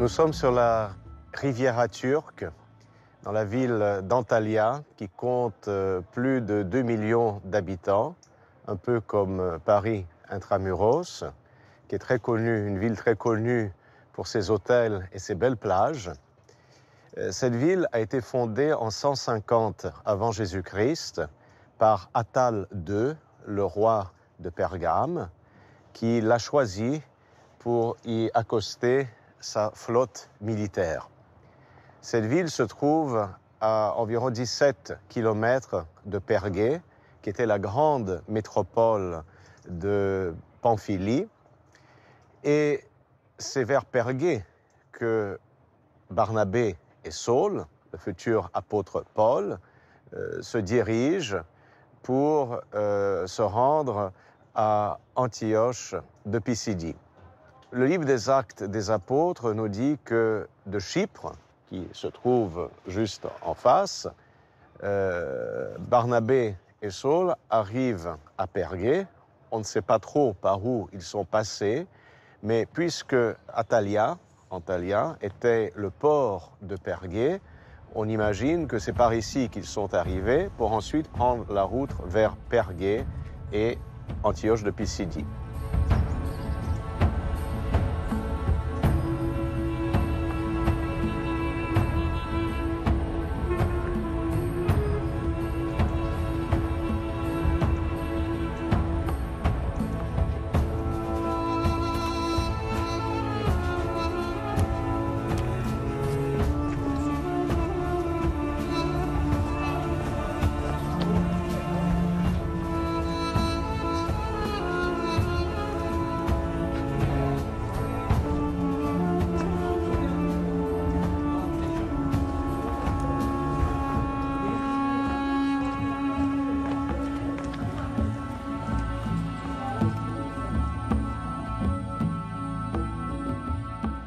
Nous sommes sur la Riviera turque, dans la ville d'Antalya, qui compte plus de 2 millions d'habitants, un peu comme Paris intramuros, qui est très connue, une ville très connue pour ses hôtels et ses belles plages. Cette ville a été fondée en 150 avant Jésus-Christ par Attal II, le roi de Pergame, qui l'a choisi pour y accoster sa flotte militaire. Cette ville se trouve à environ 17 km de Pergée, qui était la grande métropole de Pamphylie. Et c'est vers Pergée que Barnabé et Saul, le futur apôtre Paul, se dirigent pour se rendre à Antioche de Pisidie. Le livre des Actes des Apôtres nous dit que de Chypre, qui se trouve juste en face, Barnabé et Saul arrivent à Pergée. On ne sait pas trop par où ils sont passés, mais puisque Antalya était le port de Pergée, on imagine que c'est par ici qu'ils sont arrivés pour ensuite prendre la route vers Pergée et Antioche de Pisidie.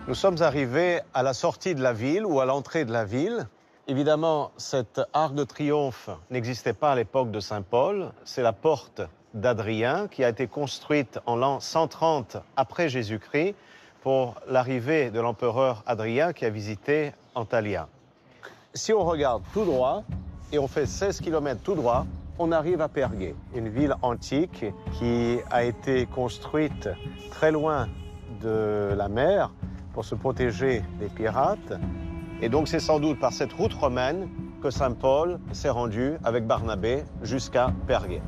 Nous sommes arrivés à la sortie de la ville ou à l'entrée de la ville. Évidemment, cet arc de triomphe n'existait pas à l'époque de Saint Paul. C'est la porte d'Adrien qui a été construite en l'an 130 après Jésus-Christ pour l'arrivée de l'empereur Adrien qui a visité Antalya. Si on regarde tout droit et on fait 16 km tout droit, on arrive à Pergée, une ville antique qui a été construite très loin de la mer pour se protéger des pirates. Et donc c'est sans doute par cette route romaine que Saint Paul s'est rendu avec Barnabé jusqu'à Pergée.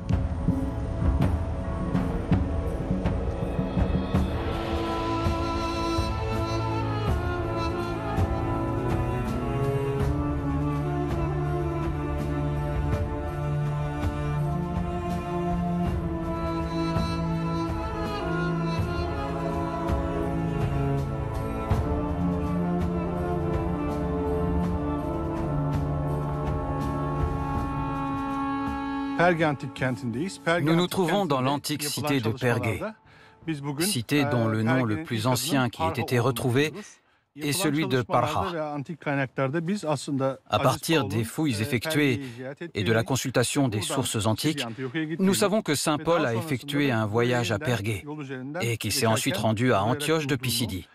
Nous nous trouvons dans l'antique cité de Pergée, cité dont le nom le plus ancien qui ait été retrouvé est celui de Parha. À partir des fouilles effectuées et de la consultation des sources antiques, nous savons que Saint Paul a effectué un voyage à Pergée et qu'il s'est ensuite rendu à Antioche de Pisidie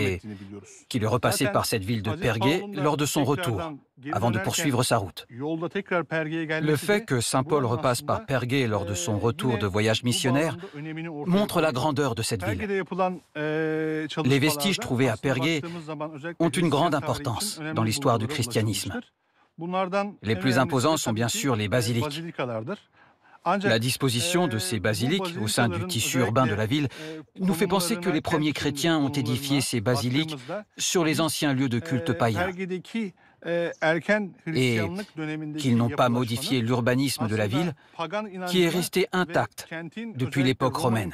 et qu'il est repassé par cette ville de Pergée lors de son retour, avant de poursuivre sa route. Le fait que Saint Paul repasse par Pergée lors de son retour de voyage missionnaire montre la grandeur de cette ville. Les vestiges trouvés à Pergée ont une grande importance dans l'histoire du christianisme. Les plus imposants sont bien sûr les basiliques. La disposition de ces basiliques au sein du tissu urbain de la ville nous fait penser que les premiers chrétiens ont édifié ces basiliques sur les anciens lieux de culte païens et qu'ils n'ont pas modifié l'urbanisme de la ville qui est resté intact depuis l'époque romaine.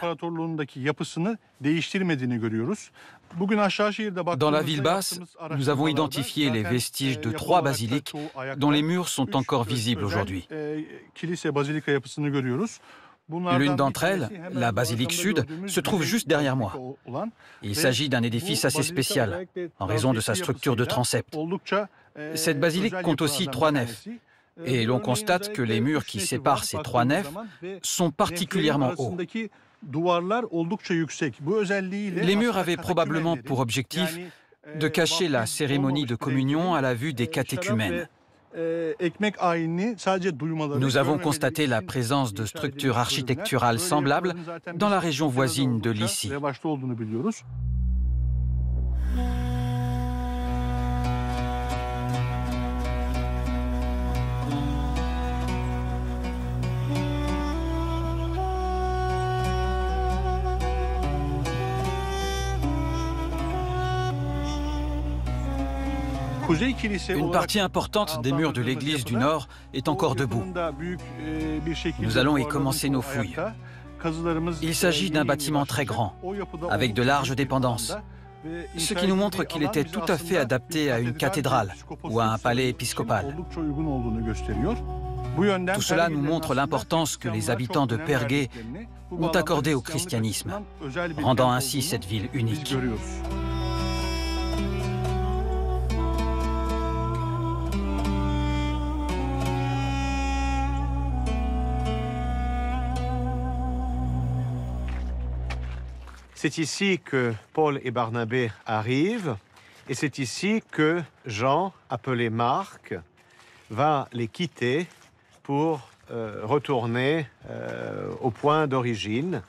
Dans la ville basse, nous avons identifié les vestiges de 3 basiliques dont les murs sont encore visibles aujourd'hui. L'une d'entre elles, la basilique sud, se trouve juste derrière moi. Il s'agit d'un édifice assez spécial, en raison de sa structure de transept. Cette basilique compte aussi 3 nefs, et l'on constate que les murs qui séparent ces 3 nefs sont particulièrement hauts. Les murs avaient probablement pour objectif de cacher la cérémonie de communion à la vue des catéchumènes. Nous avons constaté la présence de structures architecturales semblables dans la région voisine de Lycie. Une partie importante des murs de l'église du Nord est encore debout. Nous allons y commencer nos fouilles. Il s'agit d'un bâtiment très grand, avec de larges dépendances, ce qui nous montre qu'il était tout à fait adapté à une cathédrale ou à un palais épiscopal. Tout cela nous montre l'importance que les habitants de Pergé ont accordée au christianisme, rendant ainsi cette ville unique. C'est ici que Paul et Barnabé arrivent, et c'est ici que Jean, appelé Marc, va les quitter pour retourner au point d'origine.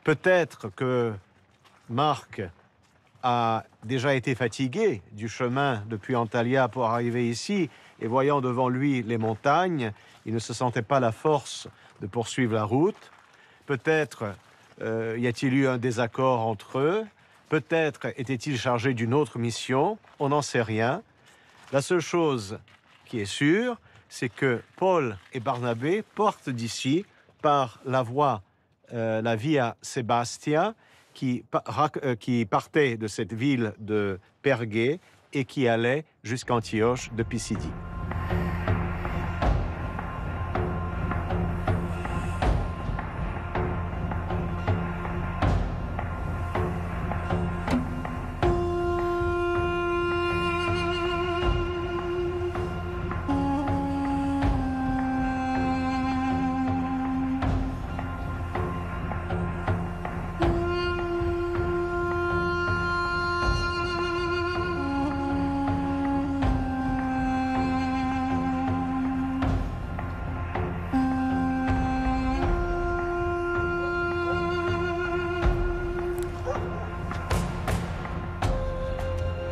Peut-être que Marc a déjà été fatigué du chemin depuis Antalya pour arriver ici, et voyant devant lui les montagnes, il ne se sentait pas la force de poursuivre la route. Peut-être y a-t-il eu un désaccord entre eux? Peut-être était-il chargé d'une autre mission? On n'en sait rien. La seule chose qui est sûre, c'est que Paul et Barnabé partent d'ici par la voie, la Via Sebastia, qui partait de cette ville de Pergé et qui allait jusqu'à Antioche de Pisidie.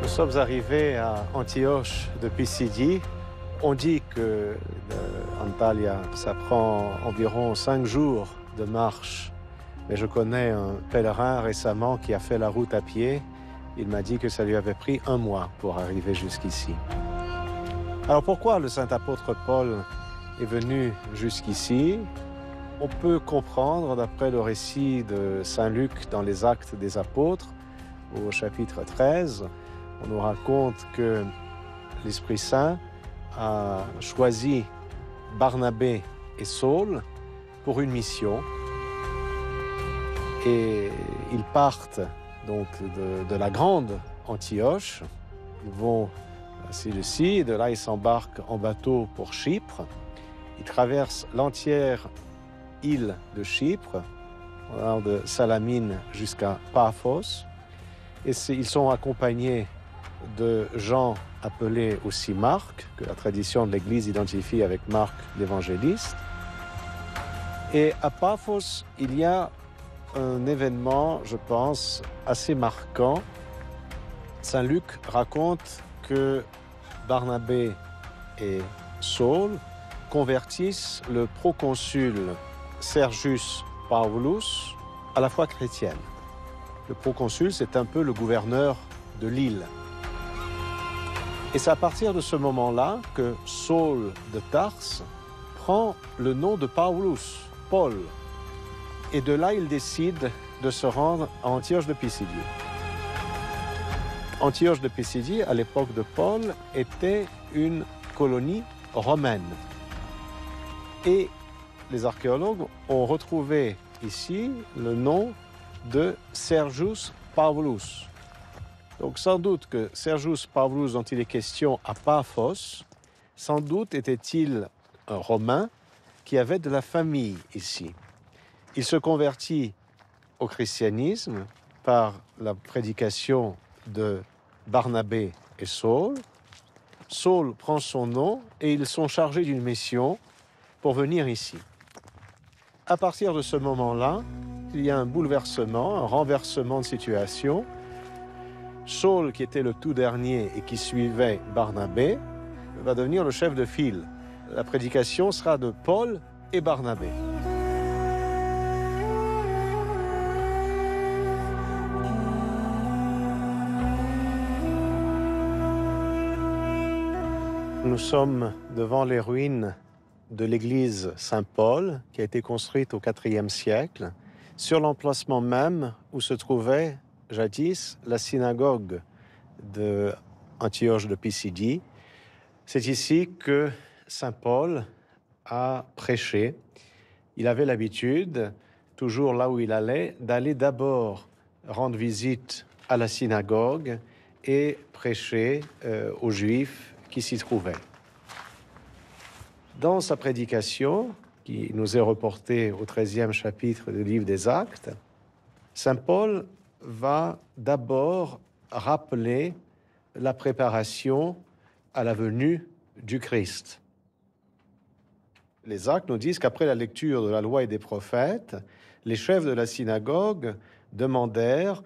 Nous sommes arrivés à Antioche de Pisidie. On dit que Antalya, ça prend environ 5 jours de marche. Mais je connais un pèlerin récemment qui a fait la route à pied. Il m'a dit que ça lui avait pris 1 mois pour arriver jusqu'ici. Alors pourquoi le saint apôtre Paul est venu jusqu'ici? On peut comprendre, d'après le récit de saint Luc dans les Actes des Apôtres, au chapitre 13, on nous raconte que l'Esprit Saint a choisi Barnabé et Saul pour une mission. Et ils partent donc de la grande Antioche. Ils vont à Séleucie, et de là ils s'embarquent en bateau pour Chypre. Ils traversent l'entière île de Chypre, allant de Salamine jusqu'à Paphos. Et ils sont accompagnés de Jean, appelé aussi Marc, que la tradition de l'Église identifie avec Marc l'évangéliste. Et à Paphos, il y a un événement, je pense, assez marquant. Saint Luc raconte que Barnabé et Saul convertissent le proconsul Sergius Paulus à la foi chrétienne. Le proconsul, c'est un peu le gouverneur de l'île. Et c'est à partir de ce moment-là que Saul de Tarse prend le nom de Paulus, Paul. Et de là, il décide de se rendre à Antioche de Pisidie. Antioche de Pisidie, à l'époque de Paul, était une colonie romaine. Et les archéologues ont retrouvé ici le nom de Sergius Paulus. Donc sans doute que Sergius Paulus, dont il est question à Paphos, sans doute était-il un Romain qui avait de la famille ici. Il se convertit au christianisme par la prédication de Barnabé et Saul. Saul prend son nom et ils sont chargés d'une mission pour venir ici. À partir de ce moment-là, il y a un bouleversement, un renversement de situation. Saul, qui était le tout dernier et qui suivait Barnabé, va devenir le chef de file. La prédication sera de Paul et Barnabé. Nous sommes devant les ruines de l'église Saint-Paul, qui a été construite au IVe siècle, sur l'emplacement même où se trouvait jadis la synagogue d'Antioche de Pisidie. C'est ici que Saint Paul a prêché. Il avait l'habitude, toujours là où il allait, d'aller d'abord rendre visite à la synagogue et prêcher aux Juifs qui s'y trouvaient. Dans sa prédication, qui nous est reportée au 13e chapitre du livre des Actes, Saint Paul va d'abord rappeler la préparation à la venue du Christ. Les Actes nous disent qu'après la lecture de la loi et des prophètes, les chefs de la synagogue demandèrent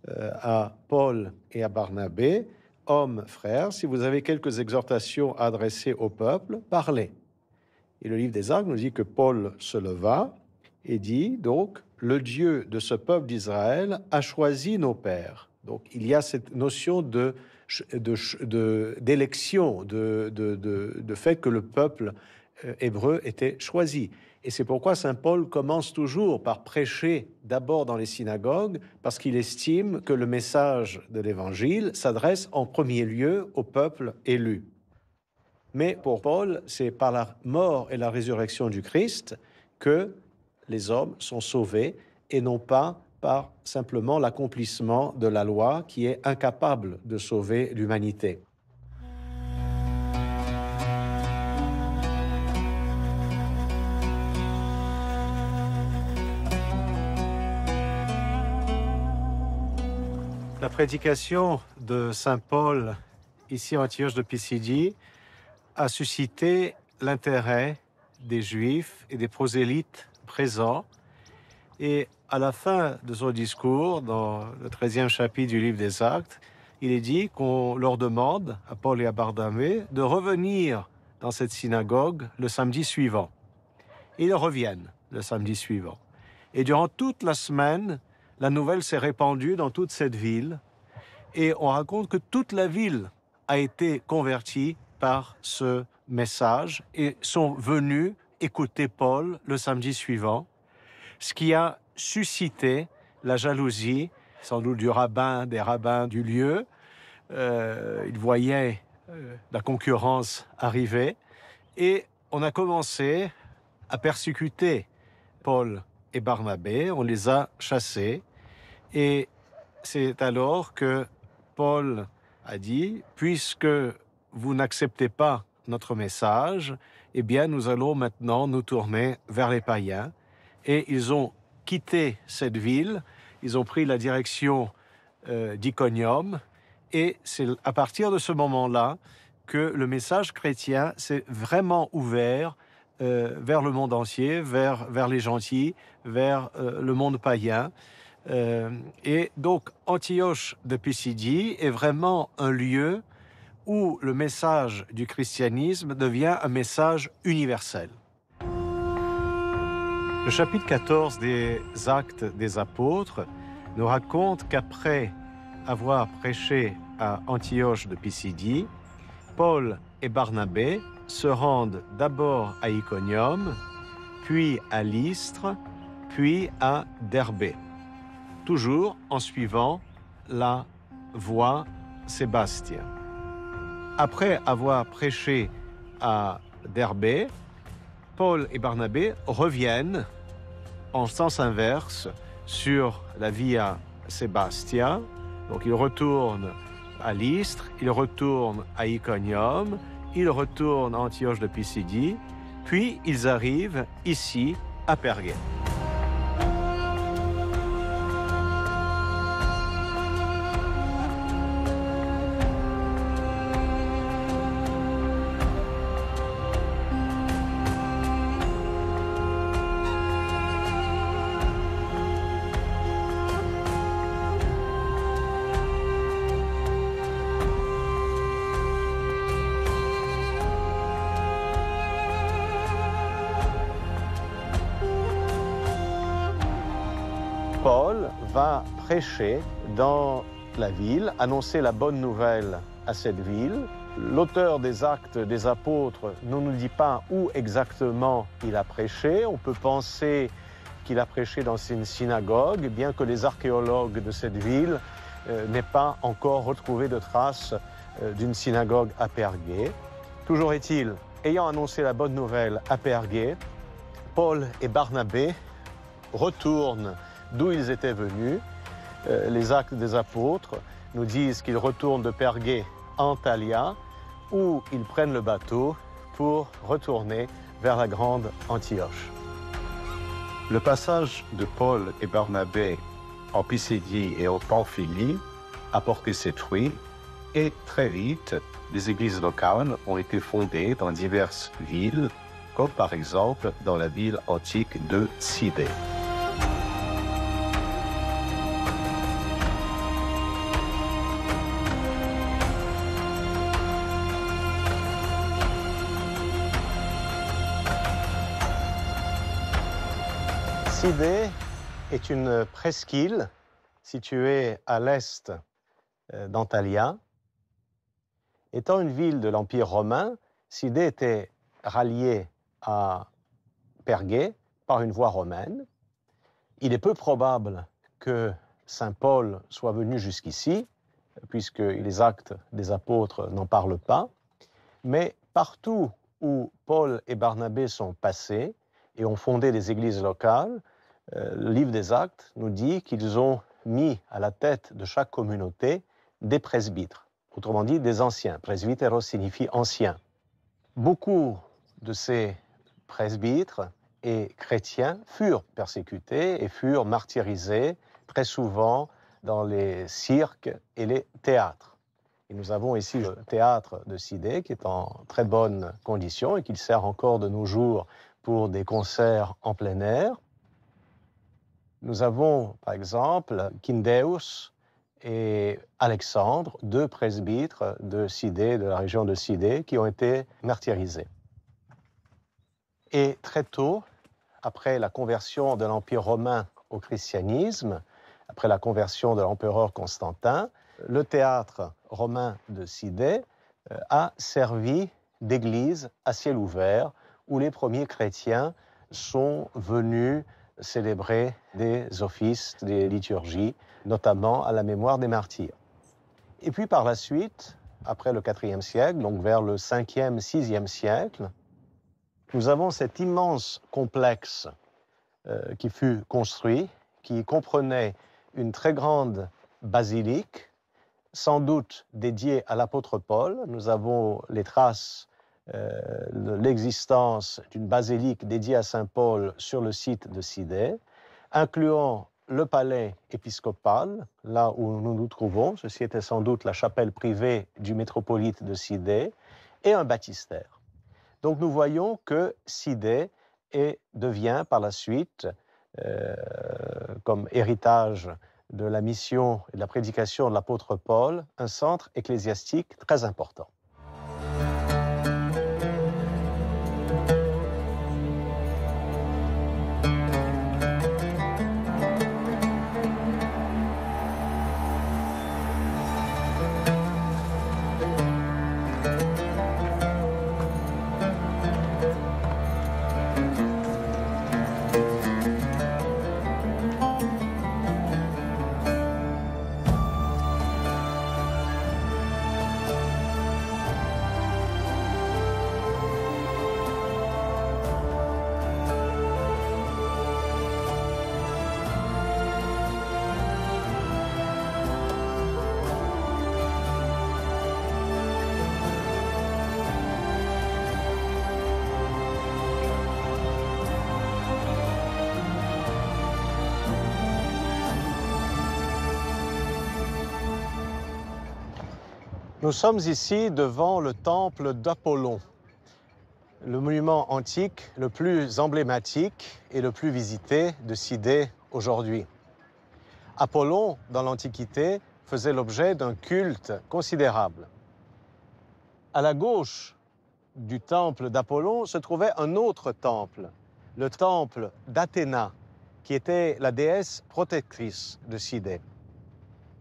à Paul et à Barnabé, « Hommes, frères, si vous avez quelques exhortations à adresser au peuple, parlez. » Et le livre des Actes nous dit que Paul se leva et dit, donc, « Le Dieu de ce peuple d'Israël a choisi nos pères. » Donc, il y a cette notion d'élection, de fait que le peuple hébreu était choisi. Et c'est pourquoi saint Paul commence toujours par prêcher d'abord dans les synagogues, parce qu'il estime que le message de l'Évangile s'adresse en premier lieu au peuple élu. Mais pour Paul, c'est par la mort et la résurrection du Christ que les hommes sont sauvés et non pas par simplement l'accomplissement de la loi qui est incapable de sauver l'humanité. La prédication de saint Paul, ici à Antioche de Pisidie, a suscité l'intérêt des Juifs et des prosélytes présents. Et à la fin de son discours, dans le 13e chapitre du livre des Actes, il est dit qu'on leur demande, à Paul et à Barnabé, de revenir dans cette synagogue le samedi suivant. Et ils reviennent le samedi suivant. Et durant toute la semaine, la nouvelle s'est répandue dans toute cette ville. Et on raconte que toute la ville a été convertie par ce message et sont venus écouter Paul le samedi suivant, ce qui a suscité la jalousie, sans doute des rabbins du lieu. Ils voyaient la concurrence arriver et on a commencé à persécuter Paul et Barnabé, on les a chassés et c'est alors que Paul a dit « Puisque vous n'acceptez pas notre message, eh bien nous allons maintenant nous tourner vers les païens. » Et ils ont quitté cette ville, ils ont pris la direction d'Iconium, et c'est à partir de ce moment-là que le message chrétien s'est vraiment ouvert vers le monde entier, vers les gentils, vers le monde païen. Et donc Antioche de Pisidie est vraiment un lieu où le message du christianisme devient un message universel. Le chapitre 14 des Actes des Apôtres nous raconte qu'après avoir prêché à Antioche de Pisidie, Paul et Barnabé se rendent d'abord à Iconium, puis à Lystre, puis à Derbé, toujours en suivant la voie Sébastien. Après avoir prêché à Derbé, Paul et Barnabé reviennent en sens inverse sur la Via Sébastia. Donc ils retournent à Lystre, ils retournent à Iconium, ils retournent à Antioche de Pisidie, puis ils arrivent ici à Pergé. va prêcher dans la ville, annoncer la bonne nouvelle à cette ville. L'auteur des Actes des Apôtres ne nous dit pas où exactement il a prêché. On peut penser qu'il a prêché dans une synagogue, bien que les archéologues de cette ville n'aient pas encore retrouvé de traces d'une synagogue à Pergé. Toujours est-il, ayant annoncé la bonne nouvelle à Pergé, Paul et Barnabé retournent d'où ils étaient venus. Les Actes des Apôtres nous disent qu'ils retournent de Pergé à Antalya, où ils prennent le bateau pour retourner vers la grande Antioche. Le passage de Paul et Barnabé en Pisidie et en Pamphylie a porté ses fruits et très vite, des églises locales ont été fondées dans diverses villes, comme par exemple dans la ville antique de Sidée. Sidée est une presqu'île située à l'est d'Antalya. Étant une ville de l'Empire romain, Sidée était ralliée à Pergé par une voie romaine. Il est peu probable que saint Paul soit venu jusqu'ici, puisque les Actes des Apôtres n'en parlent pas. Mais partout où Paul et Barnabé sont passés et ont fondé des églises locales, le livre des Actes nous dit qu'ils ont mis à la tête de chaque communauté des presbytres, autrement dit des anciens. Presbyteros signifie ancien. Beaucoup de ces presbytres et chrétiens furent persécutés et furent martyrisés, très souvent dans les cirques et les théâtres. Et nous avons ici le théâtre de Sidée qui est en très bonne condition et qui sert encore de nos jours pour des concerts en plein air. Nous avons, par exemple, Kyndéus et Alexandre, deux presbytres de Sidée, de la région de Sidée, qui ont été martyrisés. Et très tôt, après la conversion de l'Empire romain au christianisme, après la conversion de l'empereur Constantin, le théâtre romain de Sidée a servi d'église à ciel ouvert, où les premiers chrétiens sont venus célébrer des offices, des liturgies, notamment à la mémoire des martyrs. Et puis par la suite, après le IVe siècle, donc vers le 5e, 6e siècle, nous avons cet immense complexe qui fut construit, qui comprenait une très grande basilique, sans doute dédiée à l'apôtre Paul. Nous avons les traces de l'existence d'une basilique dédiée à saint Paul sur le site de Sidée, incluant le palais épiscopal, là où nous nous trouvons. Ceci était sans doute la chapelle privée du métropolite de Sidée, et un baptistère. Donc nous voyons que Sidée devient par la suite, comme héritage de la mission et de la prédication de l'apôtre Paul, un centre ecclésiastique très important. Nous sommes ici devant le temple d'Apollon, le monument antique le plus emblématique et le plus visité de Sidée aujourd'hui. Apollon, dans l'Antiquité, faisait l'objet d'un culte considérable. À la gauche du temple d'Apollon se trouvait un autre temple, le temple d'Athéna, qui était la déesse protectrice de Sidé.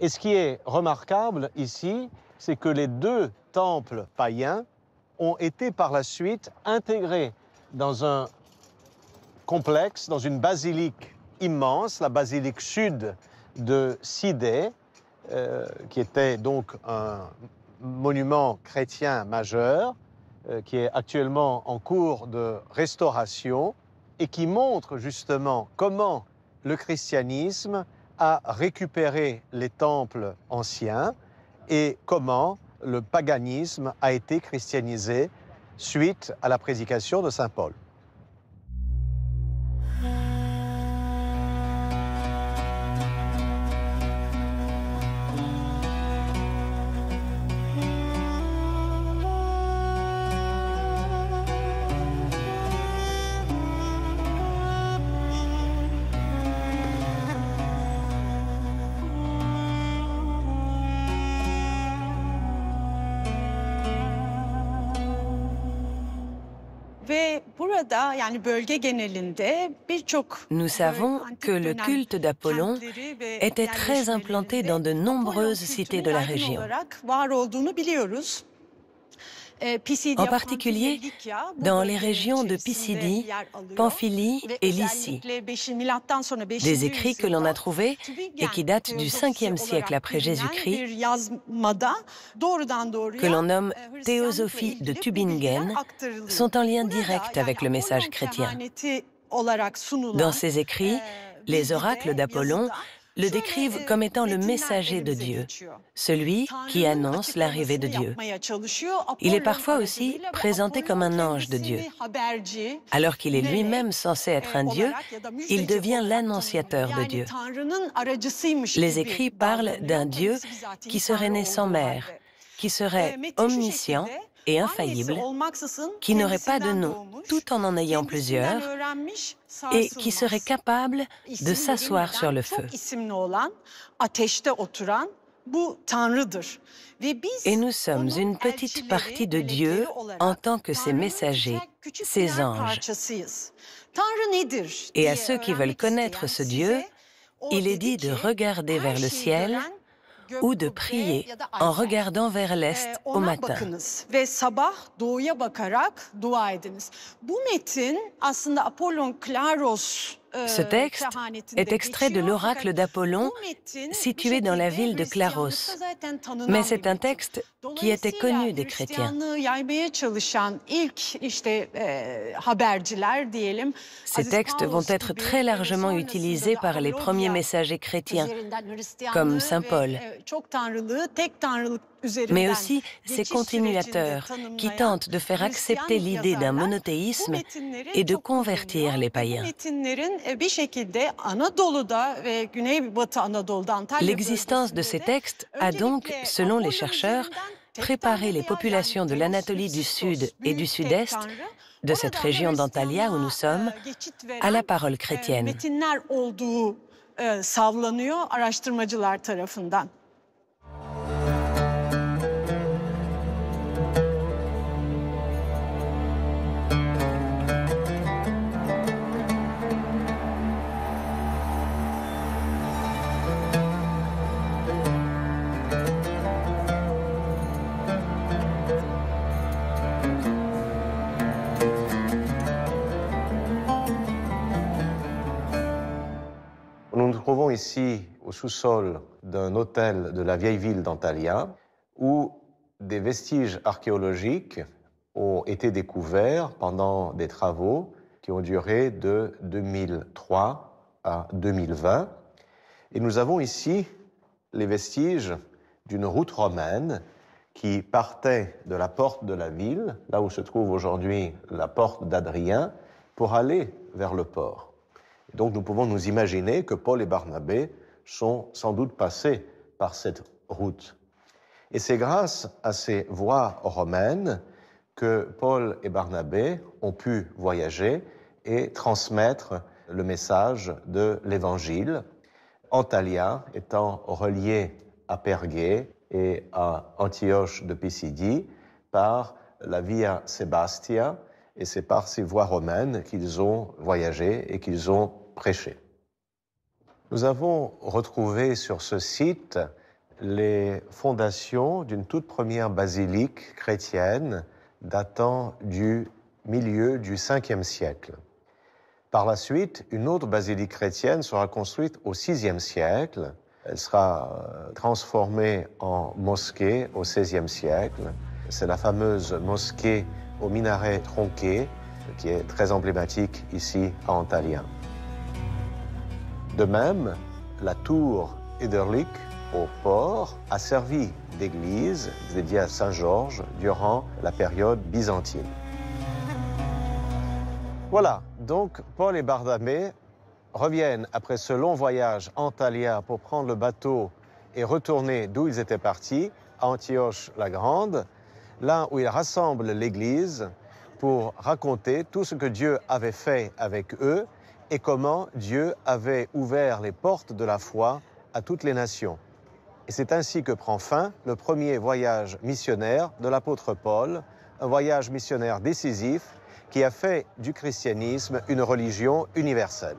Et ce qui est remarquable ici, c'est que les deux temples païens ont été par la suite intégrés dans un complexe, dans une basilique immense, la basilique sud de Sidé, qui était donc un monument chrétien majeur, qui est actuellement en cours de restauration et qui montre justement comment le christianisme a récupéré les temples anciens et comment le paganisme a été christianisé suite à la prédication de saint Paul. Nous savons que le culte d'Apollon était très implanté dans de nombreuses cités de la région. En particulier dans les régions de Pisidie, Pamphylie et Lycie. Des écrits que l'on a trouvés et qui datent du 5e siècle après Jésus-Christ, que l'on nomme Théosophie de Tübingen, sont en lien direct avec le message chrétien. Dans ces écrits, les oracles d'Apollon le décrivent comme étant le messager de Dieu, celui qui annonce l'arrivée de Dieu. Il est parfois aussi présenté comme un ange de Dieu. Alors qu'il est lui-même censé être un Dieu, il devient l'annonciateur de Dieu. Les écrits parlent d'un Dieu qui serait né sans mère, qui serait omniscient et infaillible, qui n'aurait pas de nom tout en ayant plusieurs, et qui serait capable de s'asseoir sur le feu. Et nous sommes une petite partie de Dieu en tant que ses messagers, ses anges. Et à ceux qui veulent connaître ce Dieu, il est dit de regarder vers le ciel ou de prier en regardant vers l'est au matin. Ce texte est extrait de l'oracle d'Apollon situé dans la ville de Claros. Mais c'est un texte qui était connu des chrétiens. Ces textes vont être très largement utilisés par les premiers messagers chrétiens, comme saint Paul, mais aussi ses continuateurs qui tentent de faire accepter l'idée d'un monothéisme et de convertir les païens. L'existence de ces textes a donc, selon les chercheurs, préparé les populations de l'Anatolie du Sud et du Sud-Est, de cette région d'Antalya où nous sommes, à la parole chrétienne. Nous nous trouvons ici au sous-sol d'un hôtel de la vieille ville d'Antalya où des vestiges archéologiques ont été découverts pendant des travaux qui ont duré de 2003 à 2020. Et nous avons ici les vestiges d'une route romaine qui partait de la porte de la ville, là où se trouve aujourd'hui la porte d'Adrien, pour aller vers le port. Donc nous pouvons nous imaginer que Paul et Barnabé sont sans doute passés par cette route. Et c'est grâce à ces voies romaines que Paul et Barnabé ont pu voyager et transmettre le message de l'Évangile, Antalya étant reliée à Pergée et à Antioche de Pisidie par la Via Sebastia, et c'est par ces voies romaines qu'ils ont voyagé et qu'ils ont prêché. Nous avons retrouvé sur ce site les fondations d'une toute première basilique chrétienne datant du milieu du 5e siècle. Par la suite, une autre basilique chrétienne sera construite au 6e siècle. Elle sera transformée en mosquée au 16e siècle. C'est la fameuse mosquée au minaret tronqué qui est très emblématique ici à Antalya. De même, la tour Ederlik au port a servi d'église dédiée à Saint-Georges durant la période byzantine. Voilà, donc Paul et Barnabé reviennent après ce long voyage antalien pour prendre le bateau et retourner d'où ils étaient partis, à Antioche la Grande, là où ils rassemblent l'Église pour raconter tout ce que Dieu avait fait avec eux et comment Dieu avait ouvert les portes de la foi à toutes les nations. Et c'est ainsi que prend fin le premier voyage missionnaire de l'apôtre Paul, un voyage missionnaire décisif qui a fait du christianisme une religion universelle.